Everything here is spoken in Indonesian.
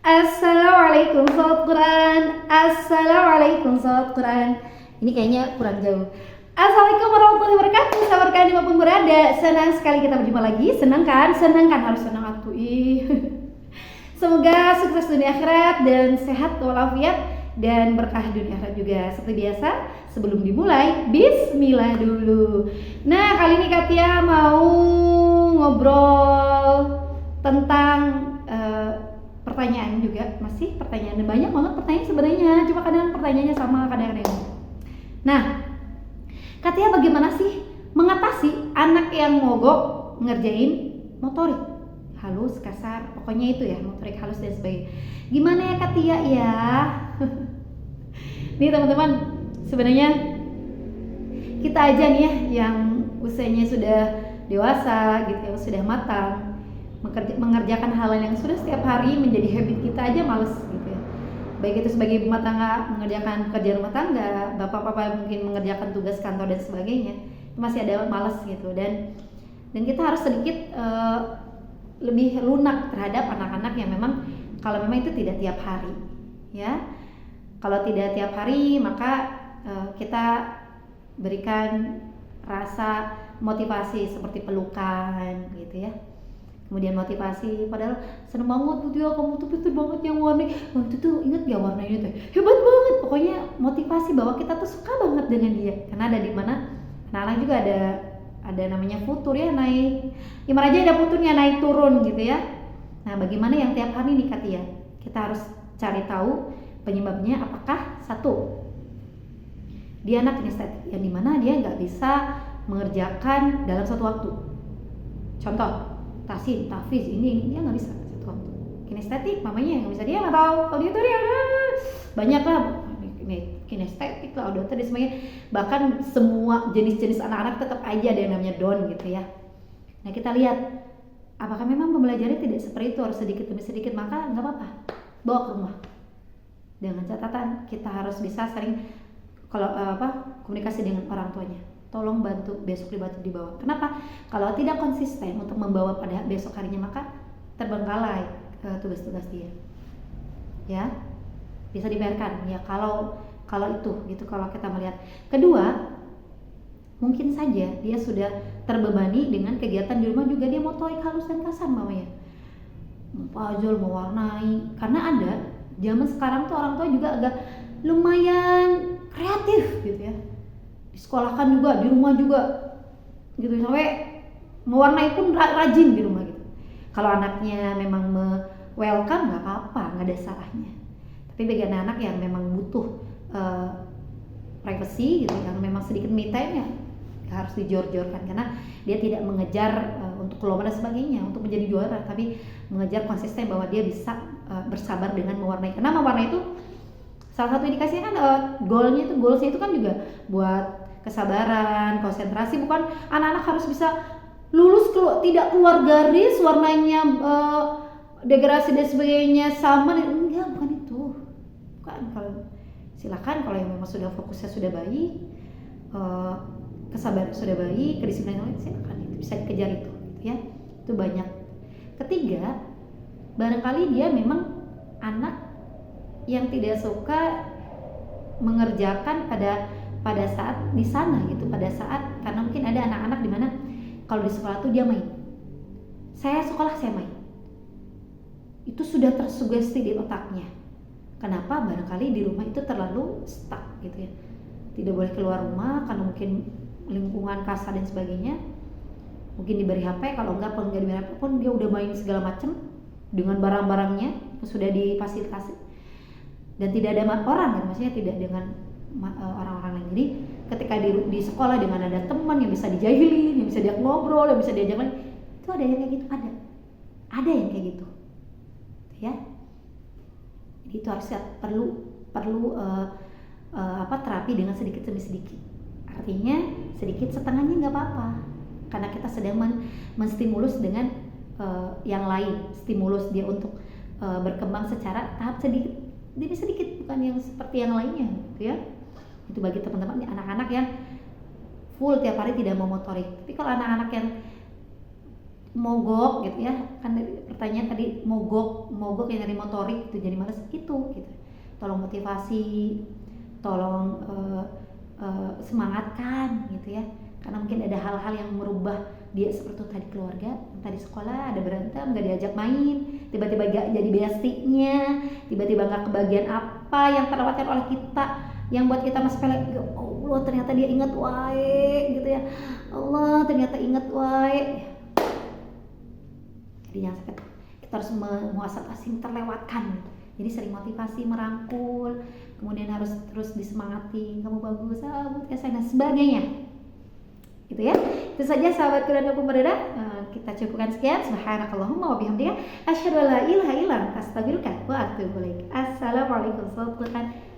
Assalamualaikum sahabat Quran. Assalamualaikum sahabat Quran. Ini kayaknya kurang jauh. Assalamualaikum warahmatullahi wabarakatuh. Sahabat kalian dimanapun berada, senang sekali kita berjumpa lagi. Senang kan? Senang kan? Harus senang atuh. Semoga sukses dunia akhirat dan sehat walafiat dan berkah dunia akhirat juga. Seperti biasa, sebelum dimulai, bismillah dulu. Nah, kali ini Katia mau ngobrol tentang pertanyaan juga, masih pertanyaan, banyak banget pertanyaan sebenarnya, cuma kadang pertanyaannya sama, kadang-kadang. Nah, Katia bagaimana sih mengatasi anak yang mogok ngerjain motorik halus, kasar, pokoknya itu ya, motorik halus dan sebagainya. Gimana ya Katia ya? Nih teman-teman, sebenarnya kita aja nih ya yang usianya sudah dewasa gitu ya, sudah matang, mengerjakan hal yang sudah setiap hari menjadi habit kita aja males gitu ya. Baik itu sebagai rumah tangga mengerjakan pekerjaan rumah tangga, bapak-bapak mungkin mengerjakan tugas kantor dan sebagainya, masih ada males gitu. Dan kita harus sedikit lebih lunak terhadap anak-anak yang memang kalau memang itu tidak tiap hari ya. Kalau tidak tiap hari maka kita berikan rasa motivasi seperti pelukan gitu ya. Kemudian motivasi, padahal seneng banget gitu ya, kamu tuh pintar banget yang warna, waktu itu inget ya warnanya tuh hebat banget. Pokoknya motivasi bahwa kita tuh suka banget dengan dia, karena ada di mana anak-anak juga ada namanya futur ya, naik gimana aja ada futurnya, naik turun gitu ya. Nah bagaimana yang tiap hari nih Katia, kita harus cari tahu penyebabnya. Apakah satu, dia anak kinestetik yang dimana dia nggak bisa mengerjakan dalam satu waktu, contoh tasin, tafiz, ini dia nggak bisa satu waktu. Kinestetik mamanya yang nggak bisa, dia nggak tahu. Kalau dia tuh dia banyak lah kinestetik lah, udah tadi semuanya. Bahkan semua jenis-jenis anak-anak tetap aja ada yang namanya down gitu ya. Nah kita lihat apakah memang pembelajarannya tidak seperti itu, harus sedikit demi sedikit, maka nggak apa-apa, bawa ke rumah. Dengan catatan kita harus bisa sering kalau komunikasi dengan orang tuanya. Tolong bantu besok dibawa. Kenapa? Kalau tidak konsisten untuk membawa pada besok harinya, maka terbengkalai tugas-tugas dia. Ya, bisa dibiarkan. Ya kalau itu gitu. Kalau kita melihat. Kedua, mungkin saja dia sudah terbebani dengan kegiatan di rumah juga, dia motorik halus dan kasar mamanya. Puzzle, mewarnai. Karena ada zaman sekarang tuh orang tua juga agak lumayan kreatif gitu ya. Disekolahkan juga, di rumah juga gitu, sampai mewarnai pun rajin di rumah gitu. Kalau anaknya memang welcome nggak apa-apa, nggak ada salahnya. Tapi bagi anak-anak yang memang butuh privacy gitu, yang memang sedikit me time, ya harus dijor-jorkan, karena dia tidak mengejar untuk lomba dan sebagainya, untuk menjadi juara, tapi mengejar konsisten bahwa dia bisa bersabar dengan mewarnai. Karena mewarnai itu salah satu indikasinya kan goalsnya itu kan juga buat kesabaran, konsentrasi. Bukan anak-anak harus bisa lulus tidak keluar garis, warnanya degradasi dan sebagainya sama. Enggak, bukan itu. Bukan. Kalau silakan, kalau yang memang sudah fokusnya sudah baik, kesabaran sudah baik, kedisiplinan silakan, itu bisa dikejar itu ya. Itu banyak. Ketiga, barangkali dia memang anak yang tidak suka mengerjakan pada saat di sana gitu, pada saat, karena mungkin ada anak-anak di mana kalau di sekolah tuh dia main. Saya sekolah, saya main. Itu sudah tersugesti di otaknya. Kenapa? Barangkali di rumah itu terlalu stuck gitu ya. Tidak boleh keluar rumah karena mungkin lingkungan kasar dan sebagainya. Mungkin diberi HP, kalau enggak diberi HP pun dia udah main segala macam dengan barang-barangnya yang sudah difasilitasi. Dan tidak ada orang kan, maksudnya tidak dengan orang-orang lain. Jadi ketika di sekolah dengan ada teman yang bisa dijahilin, yang bisa dia ngobrol, yang bisa diajak main, itu ada yang kayak gitu, ada yang kayak gitu ya. Jadi itu harus perlu terapi dengan sedikit demi sedikit. Artinya sedikit setengahnya nggak apa-apa, karena kita sedang menstimulus dengan yang lain, stimulus dia untuk berkembang secara tahap sedikit demi sedikit, bukan yang seperti yang lainnya gitu ya. Itu bagi teman-teman anak-anak yang full tiap hari tidak mau motorik. Tapi kalau anak-anak yang mogok gitu ya, kan pertanyaan tadi mogok yang dari motorik itu jadi males itu gitu. Tolong motivasi, tolong semangatkan gitu ya, karena mungkin ada hal-hal yang merubah dia seperti tadi keluarga, tadi sekolah ada berantem, gak diajak main, tiba-tiba gak jadi bestinya, tiba-tiba gak kebagian apa yang terlewatkan oleh kita, yang buat kita masih pelek, ya Allah ternyata dia ingat wae gitu ya, Allah ternyata ingat wae. Jadi jangan sampai kita harus menguasai terlewatkan. Jadi sering motivasi, merangkul, kemudian harus terus disemangati, kamu bagus, buat saya dan sebagainya. Gitu ya. Itu saja sahabatku dan aku berada. Kita cukupkan sekian. Subhanakallahumma wa bihamdika asyhadu an la ilaha illa anta astaghfiruka wa atubu ilaik. Assalamualaikum warahmatullahi wabarakatuh.